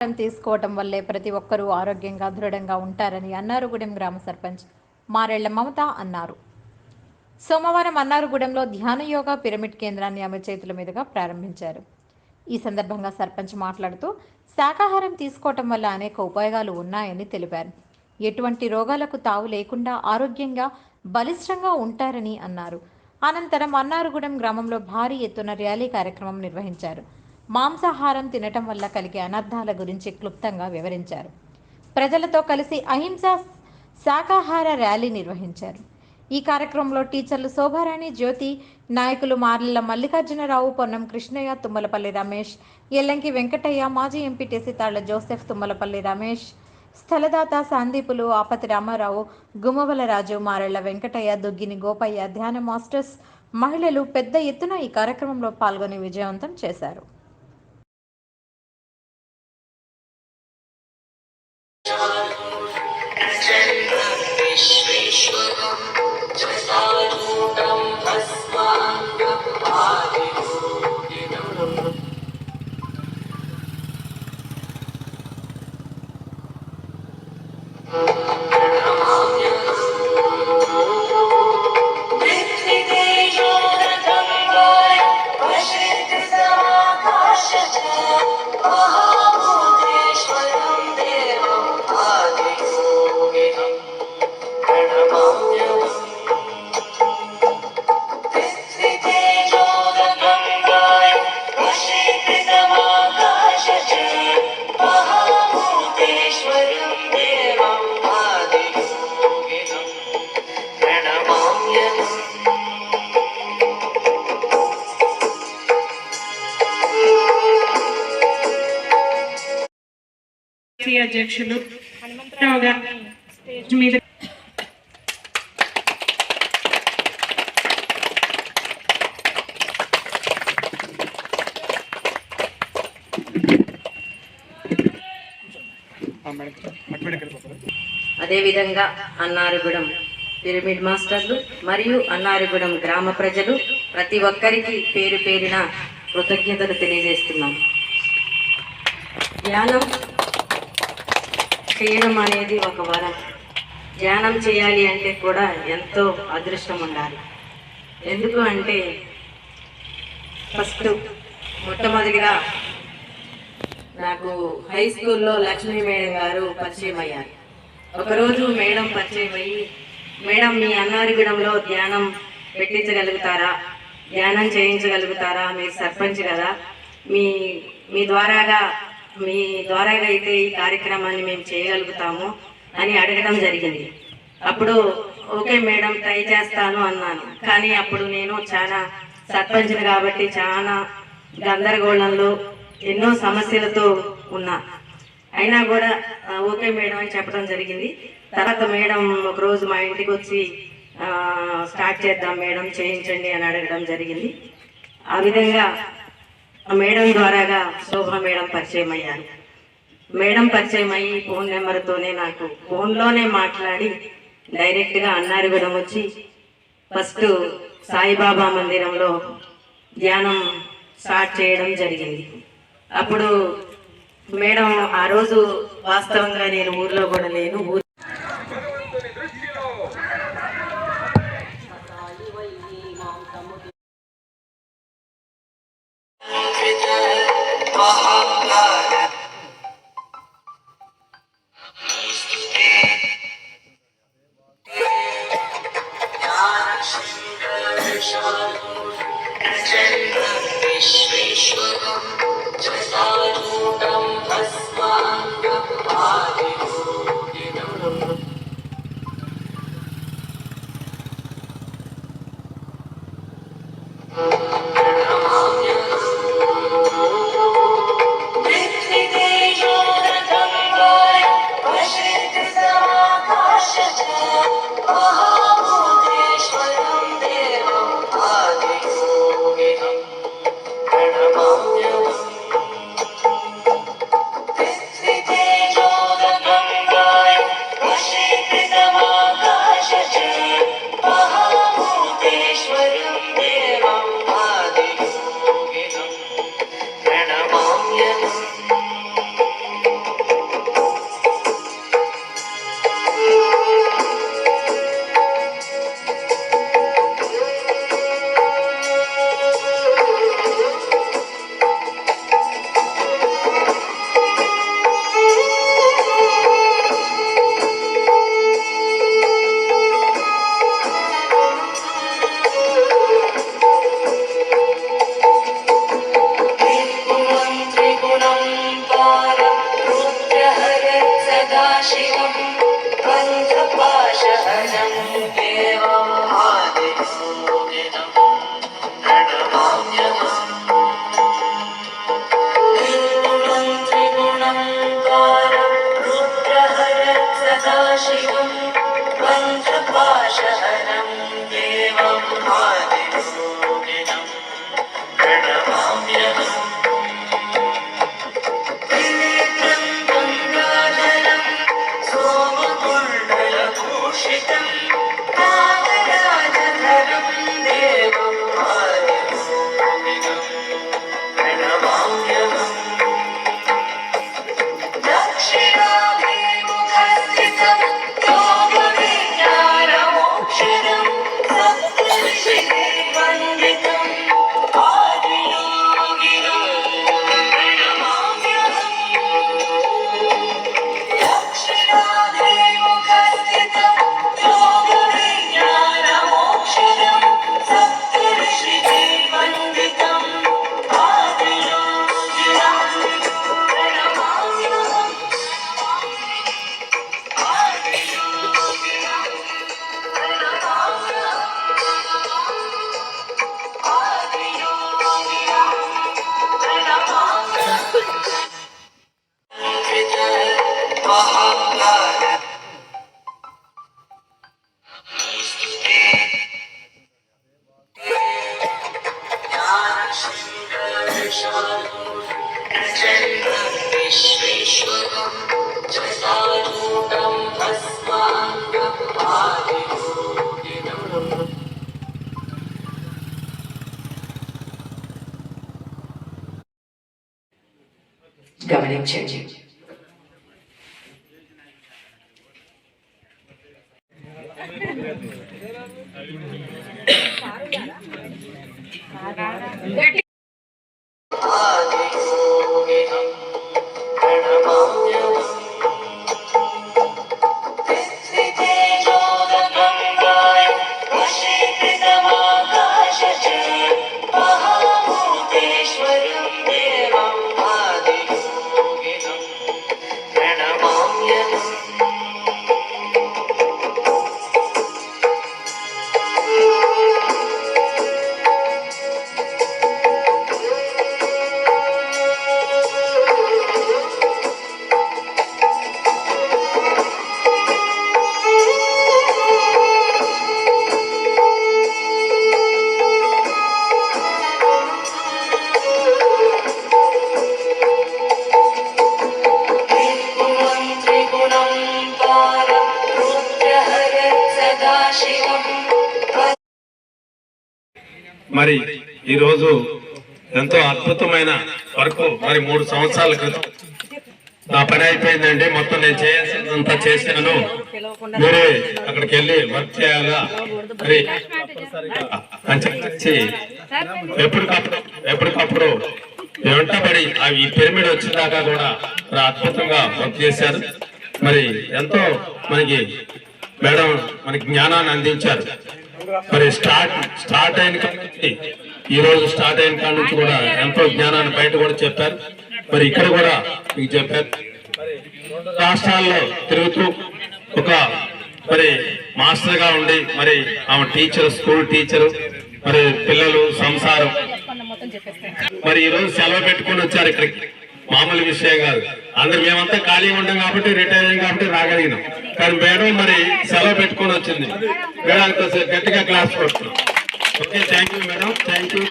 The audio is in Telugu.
తీసుకోవటం వల్లే ప్రతి ఒక్కరూ ఆరోగ్యంగా దృఢంగా ఉంటారని అన్నారుగూడెం గ్రామ సర్పంచ్ మారెళ్ల మమత అన్నారు. సోమవారం అన్నారుగూడెంలో ధ్యాన యోగా పిరమిడ్ కేంద్రాన్ని ఆమె చేతుల మీదుగా ప్రారంభించారు. ఈ సందర్భంగా సర్పంచ్ మాట్లాడుతూ శాకాహారం తీసుకోవటం వల్ల అనేక ఉపయోగాలు ఉన్నాయని తెలిపారు. ఎటువంటి రోగాలకు తావు లేకుండా ఆరోగ్యంగా బలిష్టంగా ఉంటారని అన్నారు. అనంతరం అన్నారుగూడెం గ్రామంలో భారీ ఎత్తున ర్యాలీ కార్యక్రమం నిర్వహించారు. మాంసాహారం తినటం వల్ల కలిగే అనర్థాల గురించి క్లుప్తంగా వివరించారు. ప్రజలతో కలిసి అహింసా శాకాహార ర్యాలీ నిర్వహించారు. ఈ కార్యక్రమంలో టీచర్లు శోభారాణి, జ్యోతి, నాయకులు మార్లెల మల్లికార్జునరావు, పొన్నం కృష్ణయ్య, తుమ్మలపల్లి రమేష్, ఎల్లంకి వెంకటయ్య, మాజీ ఎంపీటీసీ తాళ్ల జోసెఫ్, తుమ్మలపల్లి రమేష్, స్థలదాత సందీపులు, ఆపతి రామారావు, గుమ్మవల రాజు, మారెళ్ల వెంకటయ్య, దుగ్గిని గోపయ్య, ధ్యాన మాస్టర్స్, మహిళలు పెద్ద ఎత్తున ఈ కార్యక్రమంలో పాల్గొని విజయవంతం చేశారు. అధ్యక్షులు హనుమంతరావు గారిని స్టేజ్ మీద అదేవిధంగా అన్నారుగూడెం పిరమిడ్ మాస్టర్లు మరియు అన్నారుగూడెం గ్రామ ప్రజలు ప్రతి ఒక్కరికి పేరు పేరిన కృతజ్ఞతలు తెలియజేస్తున్నాం. ధ్యానం చేయడం అనేది ఒక వరం. ధ్యానం చేయాలి అంటే కూడా ఎంతో అదృష్టం ఉండాలి. ఎందుకు అంటే మొట్టమొదటిగా నాకు హై స్కూల్లో లక్ష్మీ మేడం గారు పరిచయం అయ్యారు. ఒకరోజు మేడం పరిచయం అయ్యి, మేడం మీ అన్నారుగూడెంలో ధ్యానం పెట్టించగలుగుతారా, ధ్యానం చేయించగలుగుతారా, మీరు సర్పంచ్ కదా, మీ ద్వారాగా అయితే ఈ కార్యక్రమాన్ని మేము చేయగలుగుతాము అని అడగడం జరిగింది. అప్పుడు ఓకే మేడం ట్రై చేస్తాను అన్నాను. కానీ అప్పుడు నేను చాలా సర్పంచ్ని కాబట్టి చాలా గందరగోళంలో ఎన్నో సమస్యలతో ఉన్నా. అయినా కూడా ఓకే మేడం అని చెప్పడం జరిగింది. తర్వాత మేడం ఒకరోజు మా ఇంటికి వచ్చి స్టార్ట్ చేద్దాం మేడం, చేయించండి అని అడగడం జరిగింది. ఆ విధంగా మేడం ద్వారాగా శోభ మేడం పరిచయం అయ్యారు. మేడం పరిచయం అయ్యి ఫోన్ నెంబర్తోనే నాకు ఫోన్లోనే మాట్లాడి డైరెక్ట్గా అన్నారుగూడెం వచ్చి ఫస్ట్ సాయిబాబా మందిరంలో ధ్యానం స్టార్ట్ చేయడం జరిగింది. అప్పుడు మేడం ఆ రోజు వాస్తవంగా నేను ఊర్లో కూడా లేను. सदाशिवं पञ्चपाशहरं देवं आदियोगिनं प्रणमाम्यहम् निर्गुणं त्रिगुणं कारं रुद्रहरं सदाशिवं पञ्चपाशहरं देवं आदियोगिनं प्रणमाम्यहम् सोमकुण्डलभूषितं कामराजधरं देवं आदियोगिनं प्रणमाम्यहम् दक्षिणाभिमुखस्थितं योगविज्ञानमोक्षदं सप्तऋषिवन्दितम् आदियोगिनं प्रणमाम्यहम् दक्षिणाभिमुखस्थितं योगविज्ञानमोक्षदं सप्तऋषिवन्दितम् आदियोगिनं प्रणमाम्यहम् विश्वेश्वरं जटाजूटं भस्माङ्गम् आदियोगिनम् గమనించండి. ఆదియోగినం ప్రణమామ్యహం తిథితేజోదగంగాయ వశీకృతమాకాశచ మహాభూతేశ్వరం దేవం ఆదియోగినం ప్రణమామ్యహం మరి ఈరోజు ఎంతో అద్భుతమైన వర్క్ మరి 3 సంవత్సరాల క్రితం నా పని అయిపోయిందండి. మొత్తం నేను చేయాల్సిందంతా చేశాను. మీరే అక్కడికి వెళ్ళి వర్క్ చేయాలా మరి అని చెప్పి ఎప్పటికప్పుడు వెంటబడి ఈ పిరమిడ్ వచ్చిన దాకా కూడా అద్భుతంగా వర్క్ చేశారు. మరి ఎంతో మనకి మేడం మనకి జ్ఞానాన్ని అందించారు. మరి స్టార్ట్ అయిన ఈ రోజు స్టార్ట్ అయిన కాడ నుంచి కూడా ఎంతో జ్ఞానాన్ని బయట కూడా చెప్పారు. మరి ఇక్కడ కూడా మీకు చెప్పారు. రాష్ట్రాల్లో తిరుగుతూ ఒక మరి మాస్టర్ గా ఉండి మరి ఆమె టీచర్, స్కూల్ టీచరు, మరి పిల్లలు సంసారం. మరి ఈ రోజు సెలవు పెట్టుకుని వచ్చారు ఇక్కడికి. మామూలు విషయం కాదు. అందరు మేమంతా ఖాళీగా ఉంటాం కాబట్టి రిటైర్ అయ్యాం కాబట్టి రాగలిగినాం. కానీ మేడం మరి సెలవు పెట్టుకొని వచ్చింది. మేడం గట్టిగా క్లాస్ కొడుతున్నాం. Okay, thank you madam. Thank you.